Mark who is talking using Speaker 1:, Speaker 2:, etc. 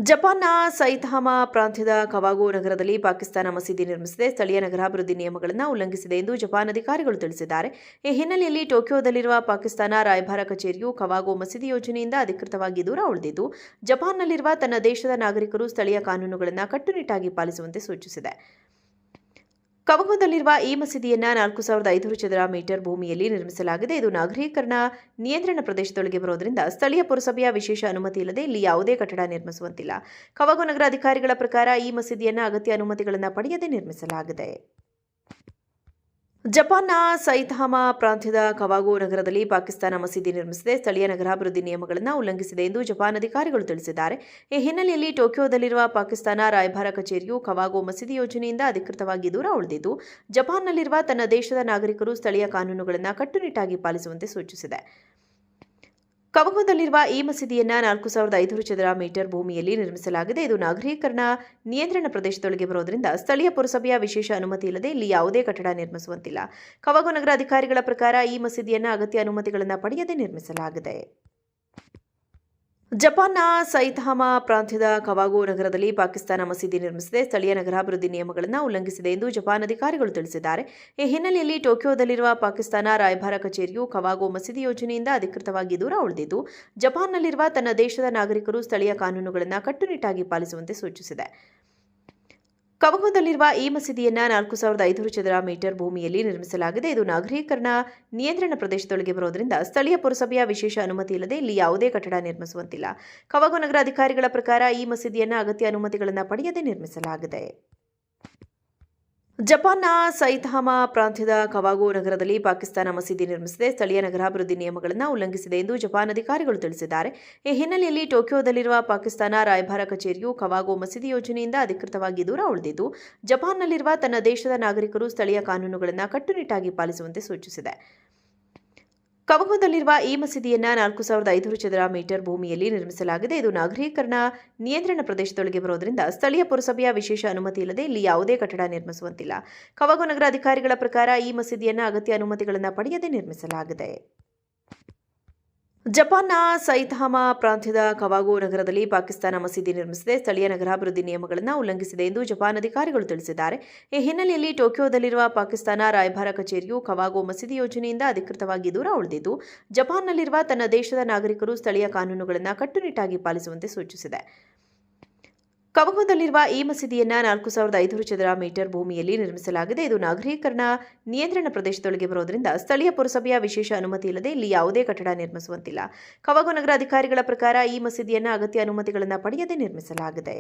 Speaker 1: ಜಪಾನ್ನ ಸೈತಾಮಾ ಪ್ರಾಂತ್ಯದ ಕವಾಗೋ ನಗರದಲ್ಲಿ ಪಾಕಿಸ್ತಾನ ಮಸೀದಿ ನಿರ್ಮಿಸಿದೆ. ಸ್ಥಳೀಯ ನಗರಾಭಿವೃದ್ಧಿ ನಿಯಮಗಳನ್ನು ಉಲ್ಲಂಘಿಸಿದೆ ಎಂದು ಜಪಾನ್ ಅಧಿಕಾರಿಗಳು ತಿಳಿಸಿದ್ದಾರೆ. ಈ ಹಿನ್ನೆಲೆಯಲ್ಲಿ ಟೋಕಿಯೋದಲ್ಲಿರುವ ಪಾಕಿಸ್ತಾನ ರಾಯಭಾರ ಕಚೇರಿಯು ಕವಾಗೋ ಮಸೀದಿ ಯೋಜನೆಯಿಂದ ಅಧಿಕೃತವಾಗಿ ದೂರ ಉಳಿದಿದ್ದು, ಜಪಾನ್ನಲ್ಲಿರುವ ತನ್ನ ದೇಶದ ನಾಗರಿಕರು ಸ್ಥಳೀಯ ಕಾನೂನುಗಳನ್ನು ಕಟ್ಟುನಿಟ್ಟಾಗಿ ಪಾಲಿಸುವಂತೆ ಸೂಚಿಸಿದೆ. ಕವಗೋದಲ್ಲಿರುವ ಈ ಮಸೀದಿಯನ್ನು 4,500 ಚದರ ಮೀಟರ್ ಭೂಮಿಯಲ್ಲಿ ನಿರ್ಮಿಸಲಾಗಿದೆ. ಇದು ನಾಗರೀಕರಣ ನಿಯಂತ್ರಣ ಪ್ರದೇಶದೊಳಗೆ ಬರೋದ್ರಿಂದ ಸ್ಥಳೀಯ ಪುರಸಭೆಯ ವಿಶೇಷ ಅನುಮತಿ ಇಲ್ಲದೆ ಇಲ್ಲಿ ಯಾವುದೇ ಕಟ್ಟಡ ನಿರ್ಮಿಸುವಂತಿಲ್ಲ. ಕವಗೋ ನಗರ ಅಧಿಕಾರಿಗಳ ಪ್ರಕಾರ ಈ ಮಸೀದಿಯನ್ನು ಅಗತ್ಯ ಅನುಮತಿಗಳನ್ನು ಪಡೆಯದೆ ನಿರ್ಮಿಸಲಾಗಿದೆ. ಜಪಾನ್ನ ಸೈತಾಮಾ ಪ್ರಾಂತ್ಯದ ಕವಾಗೋ ನಗರದಲ್ಲಿ ಪಾಕಿಸ್ತಾನ ಮಸೀದಿ ನಿರ್ಮಿಸಿದೆ. ಸ್ಥಳೀಯ ನಗರಾಭಿವೃದ್ಧಿ ನಿಯಮಗಳನ್ನು ಉಲ್ಲಂಘಿಸಿದೆ ಎಂದು ಜಪಾನ್ ಅಧಿಕಾರಿಗಳು ತಿಳಿಸಿದ್ದಾರೆ. ಈ ಹಿನ್ನೆಲೆಯಲ್ಲಿ ಟೋಕಿಯೋದಲ್ಲಿರುವ ಪಾಕಿಸ್ತಾನ ರಾಯಭಾರ ಕಚೇರಿಯು ಕವಾಗೋ ಮಸೀದಿ ಯೋಜನೆಯಿಂದ ಅಧಿಕೃತವಾಗಿ ದೂರ ಉಳಿದಿದ್ದು, ಜಪಾನ್ನಲ್ಲಿರುವ ತನ್ನ ದೇಶದ ನಾಗರಿಕರು ಸ್ಥಳೀಯ ಕಾನೂನುಗಳನ್ನು ಕಟ್ಟುನಿಟ್ಟಾಗಿ ಪಾಲಿಸುವಂತೆ ಸೂಚಿಸಿದೆ. ಕವಗೋದಲ್ಲಿರುವ ಈ ಮಸೀದಿಯನ್ನು 4,500 ಚದರ ಮೀಟರ್ ಭೂಮಿಯಲ್ಲಿ ನಿರ್ಮಿಸಲಾಗಿದೆ. ಇದು ನಾಗರೀಕರಣ ನಿಯಂತ್ರಣ ಪ್ರದೇಶದೊಳಗೆ ಬರೋದ್ರಿಂದ ಸ್ಥಳೀಯ ಪುರಸಭೆಯ ವಿಶೇಷ ಅನುಮತಿ ಇಲ್ಲದೆ ಇಲ್ಲಿ ಯಾವುದೇ ಕಟ್ಟಡ ನಿರ್ಮಿಸುವಂತಿಲ್ಲ. ಕವಾಗೋ ನಗರ ಅಧಿಕಾರಿಗಳ ಪ್ರಕಾರ ಈ ಮಸೀದಿಯನ್ನು ಅಗತ್ಯ ಅನುಮತಿಗಳನ್ನು ಪಡೆಯದೆ ನಿರ್ಮಿಸಲಾಗಿದೆ. ಜಪಾನ್ನ ಸೈತಾಮಾ ಪ್ರಾಂತ್ಯದ ಕವಾಗೋ ನಗರದಲ್ಲಿ ಪಾಕಿಸ್ತಾನ ಮಸೀದಿ ನಿರ್ಮಿಸಿದೆ. ಸ್ಥಳೀಯ ನಗರಾಭಿವೃದ್ಧಿ ನಿಯಮಗಳನ್ನು ಉಲ್ಲಂಘಿಸಿದೆ ಎಂದು ಜಪಾನ್ ಅಧಿಕಾರಿಗಳು ತಿಳಿಸಿದ್ದಾರೆ. ಈ ಹಿನ್ನೆಲೆಯಲ್ಲಿ ಟೋಕಿಯೋದಲ್ಲಿರುವ ಪಾಕಿಸ್ತಾನ ರಾಯಭಾರ ಕಚೇರಿಯು ಕವಾಗೋ ಮಸೀದಿ ಯೋಜನೆಯಿಂದ ಅಧಿಕೃತವಾಗಿ ದೂರ ಉಳಿದಿದ್ದು, ಜಪಾನ್ನಲ್ಲಿರುವ ತನ್ನ ದೇಶದ ನಾಗರಿಕರು ಸ್ಥಳೀಯ ಕಾನೂನುಗಳನ್ನು ಕಟ್ಟುನಿಟ್ಟಾಗಿ ಪಾಲಿಸುವಂತೆ ಸೂಚಿಸಿದೆ. ಕವಗೋದಲ್ಲಿರುವ ಈ ಮಸೀದಿಯನ್ನು 4,500 ಚದರ ಮೀಟರ್ ಭೂಮಿಯಲ್ಲಿ ನಿರ್ಮಿಸಲಾಗಿದೆ. ಇದು ನಾಗರೀಕರಣ ನಿಯಂತ್ರಣ ಪ್ರದೇಶದೊಳಗೆ ಬರೋದ್ರಿಂದ ಸ್ಥಳೀಯ ಪುರಸಭೆಯ ವಿಶೇಷ ಅನುಮತಿ ಇಲ್ಲದೆ ಇಲ್ಲಿ ಯಾವುದೇ ಕಟ್ಟಡ ನಿರ್ಮಿಸುವಂತಿಲ್ಲ. ಕವಾಗೋ ನಗರ ಅಧಿಕಾರಿಗಳ ಪ್ರಕಾರ ಈ ಮಸೀದಿಯನ್ನು ಅಗತ್ಯ ಅನುಮತಿಗಳನ್ನು ಪಡೆಯದೆ ನಿರ್ಮಿಸಲಾಗಿದೆ. ಜಪಾನ್ನ ಸೈತಾಮಾ ಪ್ರಾಂತ್ಯದ ಕವಾಗೋ ನಗರದಲ್ಲಿ ಪಾಕಿಸ್ತಾನ ಮಸೀದಿ ನಿರ್ಮಿಸಿದೆ. ಸ್ಥಳೀಯ ನಗರಾಭಿವೃದ್ಧಿ ನಿಯಮಗಳನ್ನು ಉಲ್ಲಂಘಿಸಿದೆ ಎಂದು ಜಪಾನ್ ಅಧಿಕಾರಿಗಳು ತಿಳಿಸಿದ್ದಾರೆ. ಈ ಹಿನ್ನೆಲೆಯಲ್ಲಿ ಟೋಕಿಯೋದಲ್ಲಿರುವ ಪಾಕಿಸ್ತಾನ ರಾಯಭಾರ ಕಚೇರಿಯು ಕವಾಗೋ ಮಸೀದಿ ಯೋಜನೆಯಿಂದ ಅಧಿಕೃತವಾಗಿ ದೂರ ಉಳಿದಿದ್ದು, ಜಪಾನ್ನಲ್ಲಿರುವ ತನ್ನ ದೇಶದ ನಾಗರಿಕರು ಸ್ಥಳೀಯ ಕಾನೂನುಗಳನ್ನು ಕಟ್ಟುನಿಟ್ಟಾಗಿ ಪಾಲಿಸುವಂತೆ ಸೂಚಿಸಿದೆ. ಕವಗೋದಲ್ಲಿರುವ ಈ ಮಸೀದಿಯನ್ನು 4,500 ಚದರ ಮೀಟರ್ ಭೂಮಿಯಲ್ಲಿ ನಿರ್ಮಿಸಲಾಗಿದೆ. ಇದು ನಾಗರೀಕರಣ ನಿಯಂತ್ರಣ ಪ್ರದೇಶದೊಳಗೆ ಬರೋದ್ರಿಂದ ಸ್ಥಳೀಯ ಪುರಸಭೆಯ ವಿಶೇಷ ಅನುಮತಿ ಇಲ್ಲದೆ ಇಲ್ಲಿ ಯಾವುದೇ ಕಟ್ಟಡ ನಿರ್ಮಿಸುವಂತಿಲ್ಲ. ಕವಾಗೋ ನಗರ ಅಧಿಕಾರಿಗಳ ಪ್ರಕಾರ ಈ ಮಸೀದಿಯನ್ನು ಅಗತ್ಯ ಅನುಮತಿಗಳನ್ನು ಪಡೆಯದೆ ನಿರ್ಮಿಸಲಾಗಿದೆ. ಜಪಾನ್ನ ಸೈತಾಮಾ ಪ್ರಾಂತ್ಯದ ಕವಾಗೋ ನಗರದಲ್ಲಿ ಪಾಕಿಸ್ತಾನ ಮಸೀದಿ ನಿರ್ಮಿಸಿದೆ. ಸ್ಥಳೀಯ ನಗರಾಭಿವೃದ್ಧಿ ನಿಯಮಗಳನ್ನು ಉಲ್ಲಂಘಿಸಿದೆ ಎಂದು ಜಪಾನ್ ಅಧಿಕಾರಿಗಳು ತಿಳಿಸಿದ್ದಾರೆ. ಈ ಹಿನ್ನೆಲೆಯಲ್ಲಿ ಟೋಕಿಯೋದಲ್ಲಿರುವ ಪಾಕಿಸ್ತಾನ ರಾಯಭಾರ ಕಚೇರಿಯು ಕವಾಗೋ ಮಸೀದಿ ಯೋಜನೆಯಿಂದ ಅಧಿಕೃತವಾಗಿ ದೂರ ಉಳಿದಿದ್ದು, ಜಪಾನ್ನಲ್ಲಿರುವ ತನ್ನ ದೇಶದ ನಾಗರಿಕರು ಸ್ಥಳೀಯ ಕಾನೂನುಗಳನ್ನು ಕಟ್ಟುನಿಟ್ಟಾಗಿ ಪಾಲಿಸುವಂತೆ ಸೂಚಿಸಿದೆ. ಕವಗೋದಲ್ಲಿರುವ ಈ ಮಸೀದಿಯನ್ನು 4,500 ಚದರ ಮೀಟರ್ ಭೂಮಿಯಲ್ಲಿ ನಿರ್ಮಿಸಲಾಗಿದೆ. ಇದು ನಾಗರೀಕರಣ ನಿಯಂತ್ರಣ ಪ್ರದೇಶದೊಳಗೆ ಬರೋದ್ರಿಂದ ಸ್ಥಳೀಯ ಪುರಸಭೆಯ ವಿಶೇಷ ಅನುಮತಿ ಇಲ್ಲದೆ ಇಲ್ಲಿ ಯಾವುದೇ ಕಟ್ಟಡ ನಿರ್ಮಿಸುವಂತಿಲ್ಲ. ಕವಾಗೋ ನಗರ ಅಧಿಕಾರಿಗಳ ಪ್ರಕಾರ ಈ ಮಸೀದಿಯನ್ನು ಅಗತ್ಯ ಅನುಮತಿಗಳನ್ನು ಪಡೆಯದೆ ನಿರ್ಮಿಸಲಾಗಿದೆ.